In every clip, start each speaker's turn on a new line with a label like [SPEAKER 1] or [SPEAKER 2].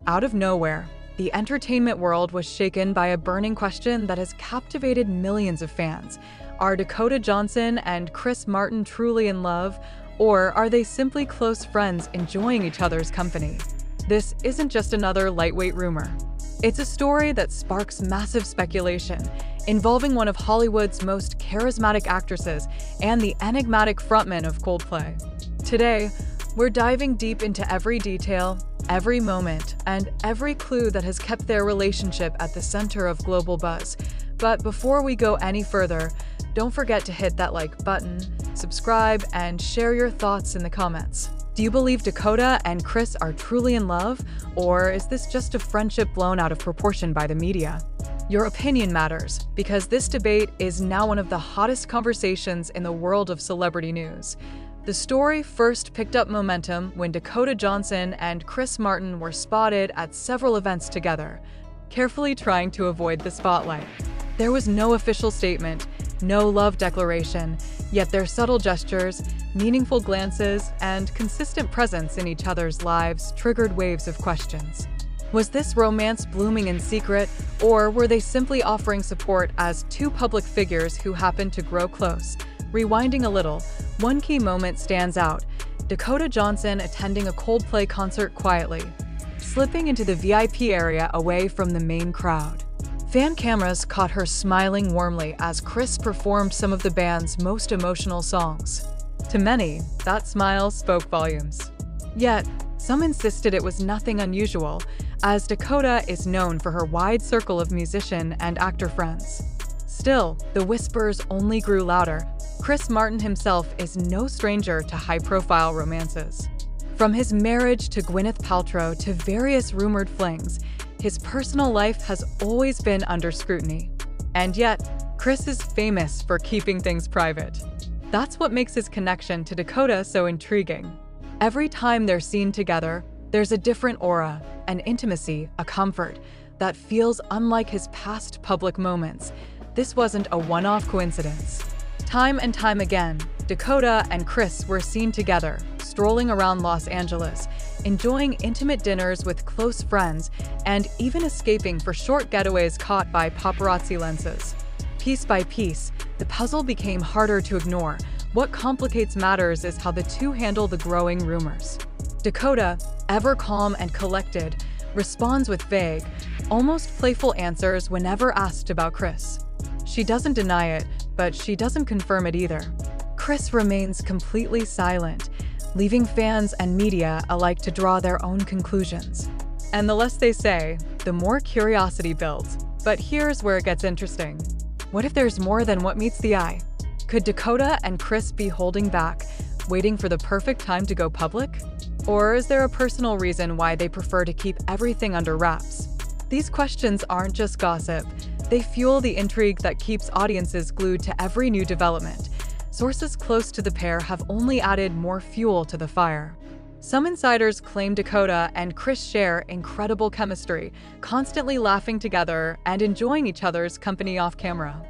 [SPEAKER 1] Out of nowhere, the entertainment world was shaken by a burning question that has captivated millions of fans. Are Dakota Johnson and Chris Martin truly in love, or are they simply close friends enjoying each other's company? This isn't just another lightweight rumor. It's a story that sparks massive speculation, involving one of Hollywood's most charismatic actresses and the enigmatic frontman of Coldplay. Today, we're diving deep into every detail, every moment, and every clue that has kept their relationship at the center of global buzz. But before we go any further, don't forget to hit that like button, subscribe, and share your thoughts in the comments. Do you believe Dakota and Chris are truly in love, or is this just a friendship blown out of proportion by the media? Your opinion matters, because this debate is now one of the hottest conversations in the world of celebrity news. The story first picked up momentum when Dakota Johnson and Chris Martin were spotted at several events together, carefully trying to avoid the spotlight. There was no official statement, no love declaration, yet their subtle gestures, meaningful glances, and consistent presence in each other's lives triggered waves of questions. Was this romance blooming in secret, or were they simply offering support as two public figures who happened to grow close? Rewinding a little, one key moment stands out: Dakota Johnson attending a Coldplay concert quietly, slipping into the VIP area away from the main crowd. Fan cameras caught her smiling warmly as Chris performed some of the band's most emotional songs. To many, that smile spoke volumes. Yet, some insisted it was nothing unusual, as Dakota is known for her wide circle of musician and actor friends. Still, the whispers only grew louder. Chris Martin himself is no stranger to high-profile romances. From his marriage to Gwyneth Paltrow to various rumored flings, his personal life has always been under scrutiny. And yet, Chris is famous for keeping things private. That's what makes his connection to Dakota so intriguing. Every time they're seen together, there's a different aura, an intimacy, a comfort that feels unlike his past public moments. This wasn't a one-off coincidence. Time and time again, Dakota and Chris were seen together, strolling around Los Angeles, enjoying intimate dinners with close friends, and even escaping for short getaways caught by paparazzi lenses. Piece by piece, the puzzle became harder to ignore. What complicates matters is how the two handle the growing rumors. Dakota, ever calm and collected, responds with vague, almost playful answers whenever asked about Chris. She doesn't deny it, but she doesn't confirm it either. Chris remains completely silent, leaving fans and media alike to draw their own conclusions. And the less they say, the more curiosity builds. But here's where it gets interesting. What if there's more than what meets the eye? Could Dakota and Chris be holding back, waiting for the perfect time to go public? Or is there a personal reason why they prefer to keep everything under wraps? These questions aren't just gossip. They fuel the intrigue that keeps audiences glued to every new development. Sources close to the pair have only added more fuel to the fire. Some insiders claim Dakota and Chris share incredible chemistry, constantly laughing together and enjoying each other's company off camera.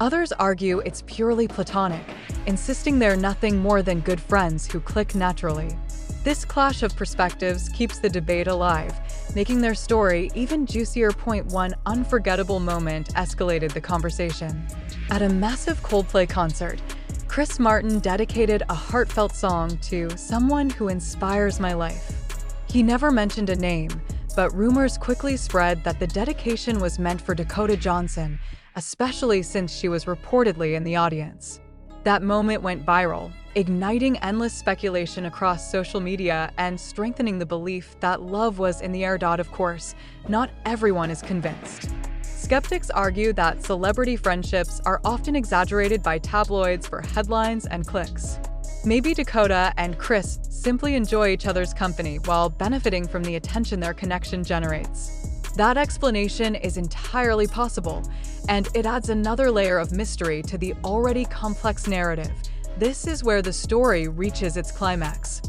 [SPEAKER 1] Others argue it's purely platonic, insisting they're nothing more than good friends who click naturally. This clash of perspectives keeps the debate alive, making their story even juicier. One unforgettable moment escalated the conversation. At a massive Coldplay concert, Chris Martin dedicated a heartfelt song to "Someone Who Inspires My Life." He never mentioned a name, but rumors quickly spread that the dedication was meant for Dakota Johnson, especially since she was reportedly in the audience. That moment went viral, igniting endless speculation across social media and strengthening the belief that love was in the air. Of course, not everyone is convinced. Skeptics argue that celebrity friendships are often exaggerated by tabloids for headlines and clicks. Maybe Dakota and Chris simply enjoy each other's company while benefiting from the attention their connection generates. That explanation is entirely possible, and it adds another layer of mystery to the already complex narrative. This is where the story reaches its climax.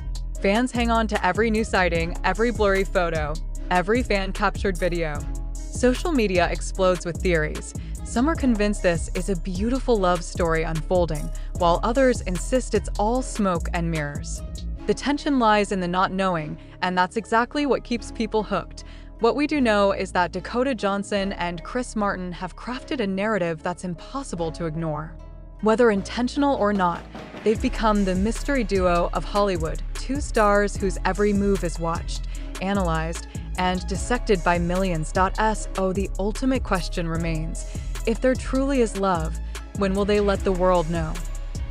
[SPEAKER 1] Fans hang on to every new sighting, every blurry photo, every fan-captured video. Social media explodes with theories. Some are convinced this is a beautiful love story unfolding, while others insist it's all smoke and mirrors. The tension lies in the not knowing, and that's exactly what keeps people hooked. What we do know is that Dakota Johnson and Chris Martin have crafted a narrative that's impossible to ignore. Whether intentional or not, they've become the mystery duo of Hollywood, two stars whose every move is watched, analyzed, and dissected by millions. So the ultimate question remains: if there truly is love, when will they let the world know?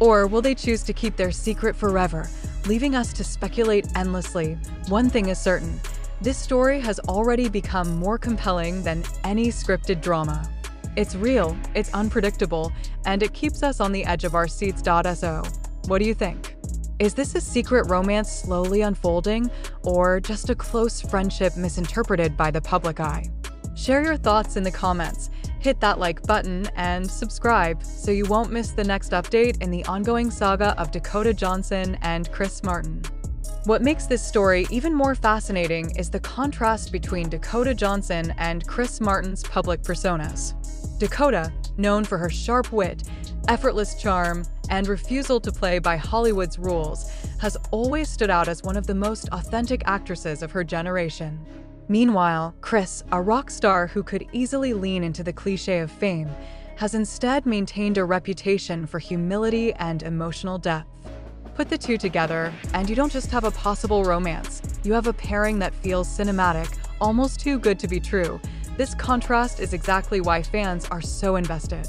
[SPEAKER 1] Or will they choose to keep their secret forever, leaving us to speculate endlessly? One thing is certain: this story has already become more compelling than any scripted drama. It's real, it's unpredictable, and it keeps us on the edge of our seats. So, what do you think? Is this a secret romance slowly unfolding, or just a close friendship misinterpreted by the public eye? Share your thoughts in the comments, hit that like button, and subscribe so you won't miss the next update in the ongoing saga of Dakota Johnson and Chris Martin. What makes this story even more fascinating is the contrast between Dakota Johnson and Chris Martin's public personas. Dakota, known for her sharp wit, effortless charm, and refusal to play by Hollywood's rules, has always stood out as one of the most authentic actresses of her generation. Meanwhile, Chris, a rock star who could easily lean into the cliché of fame, has instead maintained a reputation for humility and emotional depth. Put the two together, and you don't just have a possible romance, you have a pairing that feels cinematic, almost too good to be true. This contrast is exactly why fans are so invested.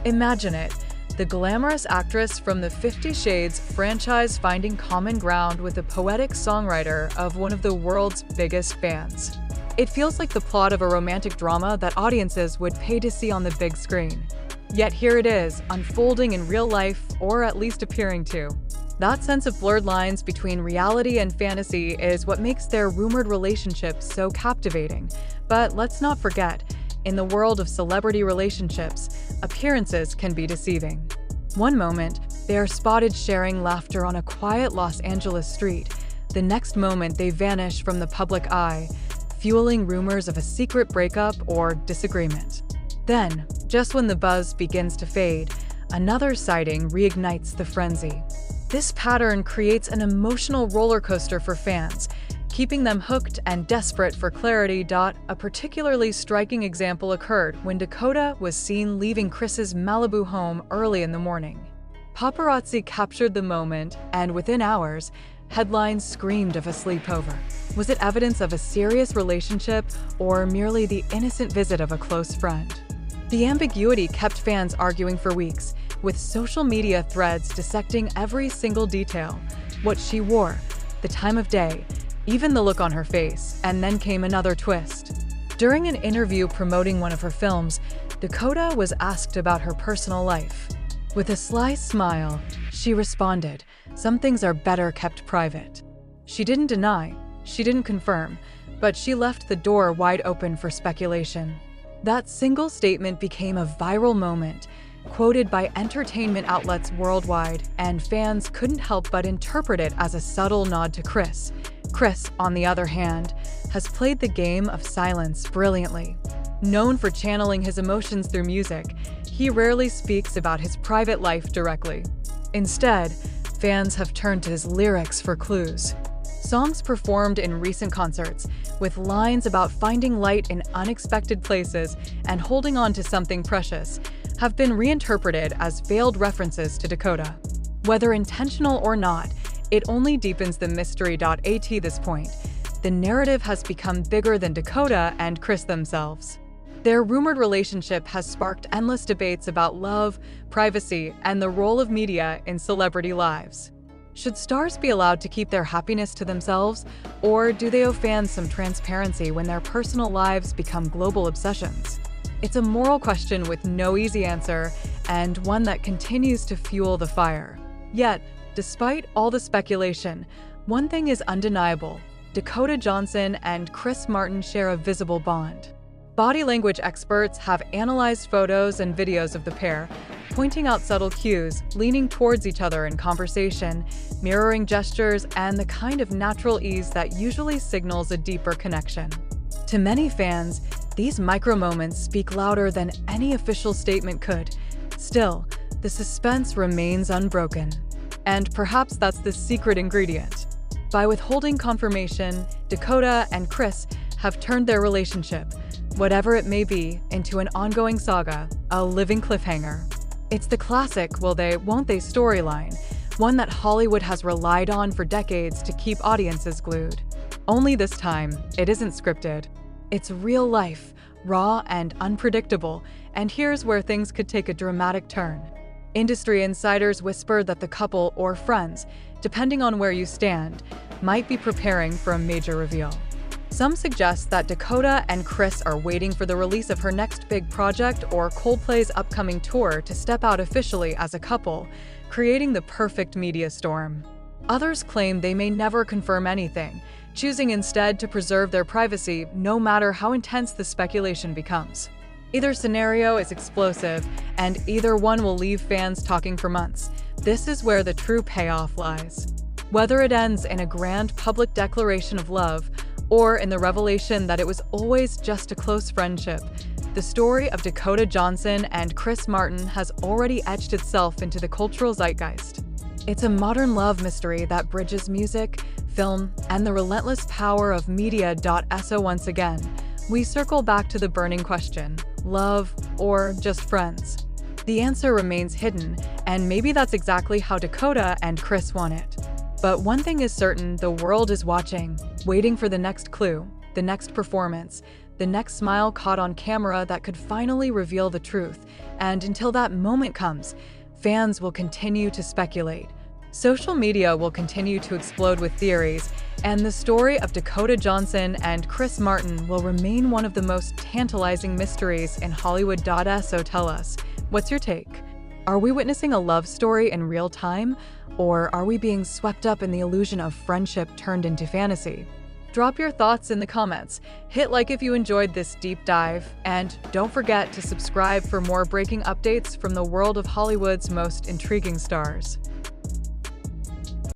[SPEAKER 1] Imagine it, the glamorous actress from the 50 Shades franchise finding common ground with the poetic songwriter of one of the world's biggest bands. It feels like the plot of a romantic drama that audiences would pay to see on the big screen. Yet here it is, unfolding in real life, or at least appearing to. That sense of blurred lines between reality and fantasy is what makes their rumored relationship so captivating. But let's not forget, in the world of celebrity relationships, appearances can be deceiving. One moment, they are spotted sharing laughter on a quiet Los Angeles street. The next moment, they vanish from the public eye, fueling rumors of a secret breakup or disagreement. Then, just when the buzz begins to fade, another sighting reignites the frenzy. This pattern creates an emotional roller coaster for fans, keeping them hooked and desperate for clarity. A particularly striking example occurred when Dakota was seen leaving Chris's Malibu home early in the morning. Paparazzi captured the moment, and within hours, headlines screamed of a sleepover. Was it evidence of a serious relationship or merely the innocent visit of a close friend? The ambiguity kept fans arguing for weeks, with social media threads dissecting every single detail: what she wore, the time of day, even the look on her face. And then came another twist. During an interview promoting one of her films, Dakota was asked about her personal life. With a sly smile, she responded, "Some things are better kept private." She didn't deny, she didn't confirm, but she left the door wide open for speculation. That single statement became a viral moment, quoted by entertainment outlets worldwide, and fans couldn't help but interpret it as a subtle nod to Chris. Chris, on the other hand, has played the game of silence brilliantly. Known for channeling his emotions through music, he rarely speaks about his private life directly. Instead, fans have turned to his lyrics for clues. Songs performed in recent concerts, with lines about finding light in unexpected places and holding on to something precious, have been reinterpreted as veiled references to Dakota. Whether intentional or not, it only deepens the mystery. At this point, the narrative has become bigger than Dakota and Chris themselves. Their rumored relationship has sparked endless debates about love, privacy, and the role of media in celebrity lives. Should stars be allowed to keep their happiness to themselves, or do they owe fans some transparency when their personal lives become global obsessions? It's a moral question with no easy answer, and one that continues to fuel the fire. Yet, despite all the speculation, one thing is undeniable: Dakota Johnson and Chris Martin share a visible bond. Body language experts have analyzed photos and videos of the pair, pointing out subtle cues, leaning towards each other in conversation, mirroring gestures, and the kind of natural ease that usually signals a deeper connection. To many fans, these micro-moments speak louder than any official statement could. Still, the suspense remains unbroken. And perhaps that's the secret ingredient. By withholding confirmation, Dakota and Chris have turned their relationship, whatever it may be, into an ongoing saga, a living cliffhanger. It's the classic will they, won't they storyline, one that Hollywood has relied on for decades to keep audiences glued. Only this time, it isn't scripted. It's real life, raw and unpredictable, and here's where things could take a dramatic turn. Industry insiders whisper that the couple or friends, depending on where you stand, might be preparing for a major reveal. Some suggest that Dakota and Chris are waiting for the release of her next big project or Coldplay's upcoming tour to step out officially as a couple, creating the perfect media storm. Others claim they may never confirm anything, choosing instead to preserve their privacy no matter how intense the speculation becomes. Either scenario is explosive, and either one will leave fans talking for months. This is where the true payoff lies. Whether it ends in a grand public declaration of love, or in the revelation that it was always just a close friendship, the story of Dakota Johnson and Chris Martin has already etched itself into the cultural zeitgeist. It's a modern love mystery that bridges music, film, and the relentless power of media. So once again, we circle back to the burning question: love or just friends? The answer remains hidden, and maybe that's exactly how Dakota and Chris want it. But one thing is certain: the world is watching, waiting for the next clue, the next performance, the next smile caught on camera that could finally reveal the truth. And until that moment comes, fans will continue to speculate. Social media will continue to explode with theories, and the story of Dakota Johnson and Chris Martin will remain one of the most tantalizing mysteries in Hollywood. So tell us, what's your take? Are we witnessing a love story in real time, or are we being swept up in the illusion of friendship turned into fantasy? Drop your thoughts in the comments, hit like if you enjoyed this deep dive, and don't forget to subscribe for more breaking updates from the world of Hollywood's most intriguing stars.